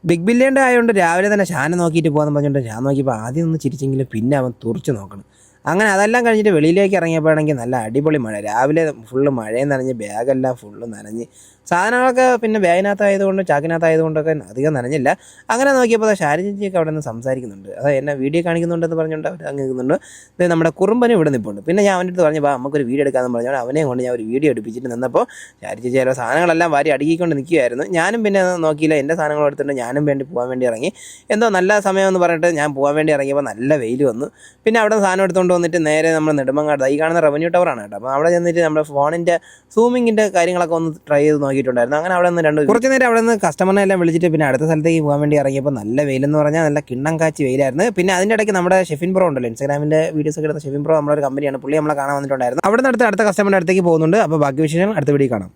Big ബില്യൻ്റെ ആയതുകൊണ്ട് രാവിലെ തന്നെ ഷാനെ നോക്കിയിട്ട് പോകാൻ പറഞ്ഞുകൊണ്ട് ഞാൻ നോക്കിയപ്പോൾ ആദ്യം ഒന്ന് ചിരിച്ചെങ്കിലും പിന്നെ അവൻ തുറച്ച് നോക്കണം. അങ്ങനെ അതെല്ലാം കഴിഞ്ഞിട്ട് വെളിയിലേക്ക് ഇറങ്ങിയപ്പോഴാണെങ്കിൽ നല്ല അടിപൊളി മഴ. രാവിലെ ഫുള്ള് മഴയും നനഞ്ഞ് ബാഗെല്ലാം ഫുള്ള് നനഞ്ഞ് സാധനങ്ങളൊക്കെ പിന്നെ ബാഗിനകത്തായതുകൊണ്ട് ചാക്കിനകത്തായതുകൊണ്ടൊക്കെ അധികം നനഞ്ഞില്ല. അങ്ങനെ നോക്കിയപ്പോൾ ഷാരി ചേച്ചിയൊക്കെ അവിടെ നിന്ന് സംസാരിക്കുന്നുണ്ട്. അത് എന്നെ വീഡിയോ കാണിക്കുന്നുണ്ടെന്ന് പറഞ്ഞുകൊണ്ട് അവർ അങ്ങ് നിൽക്കുന്നുണ്ട്. ഇത് നമ്മുടെ കുറുമ്പനും ഇവിടെ നിൽപ്പുണ്ട്. പിന്നെ ഞാൻ അവൻ്റെ അടുത്ത് പറഞ്ഞു നമുക്കൊരു വീഡിയോ എടുക്കാമെന്ന് പറഞ്ഞുകൊണ്ട് അവനെ കൊണ്ട് ഞാൻ ഒരു വീഡിയോ എടുപ്പിച്ചിട്ട് നിന്നപ്പോൾ ഷാരി ചേച്ചി ചില സാധനങ്ങളെല്ലാം വാരി അടുക്കിക്കൊണ്ട് നിൽക്കുകയായിരുന്നു. ഞാനും പിന്നെ നോക്കിയില്ല, എൻ്റെ സാധനങ്ങൾ എടുത്തിട്ട് ഞാനും പോകാൻ വേണ്ടി ഇറങ്ങി. എന്തോ നല്ല സമയമെന്ന് പറഞ്ഞിട്ട് ഞാൻ പോകാൻ വേണ്ടി ഇറങ്ങിയപ്പോൾ നല്ല വെയിൽ വന്നു. പിന്നെ അവിടെ സാധനം എടുത്തുകൊണ്ട് വന്നിട്ട് നേരെ നമ്മൾ നെടുമങ്ങാട് ഈ കാണുന്ന റവന്യൂ ടവറാണ് കേട്ടോ. അപ്പോൾ അവിടെ ചെന്നിട്ട് നമ്മുടെ ഫോണിൻ്റെ സൂമിങ്ങിൻ്റെ കാര്യങ്ങളൊക്കെ ഒന്ന് ട്രൈ ചെയ്ത് നോക്കിയിട്ടുണ്ടായിരുന്നു. അങ്ങനെ അവിടെ നിന്ന് കുറച്ച് നേരം അവിടെ നിന്ന് കസ്റ്റമറിനെ എല്ലാം വിളിച്ചിട്ട് പിന്നെ അടുത്ത സ്ഥലത്തേക്ക് പോകാൻ വേണ്ടി ഇറങ്ങിയപ്പോൾ നല്ല വെയിലെന്ന് പറഞ്ഞാൽ നല്ല കിണ്ണം കാച്ചി വെയിലായിരുന്നു. പിന്നെ അതിൻ്റെ ഇടയ്ക്ക് നമ്മുടെ ഷെഫിൻ പ്രോ ഉണ്ടല്ലോ, ഇൻസ്റ്റാഗ്രാമിൻ്റെ വീഡിയോസ് ഒക്കെ എടുത്ത ഷെഫിൻ പ്രോ നമ്മളൊരു കമ്പനിയാണ്, പുള്ളി നമ്മളെ കാണാൻ വന്നിട്ടുണ്ടായിരുന്നു. അവിടെ നിന്ന് അടുത്ത കസ്റ്റമറിൻ്റെ അടുത്തേക്ക് പോകുന്നുണ്ട്. അപ്പോൾ ബാക്കി വിഷയം അടുത്ത വീഡിയോ കാണാം.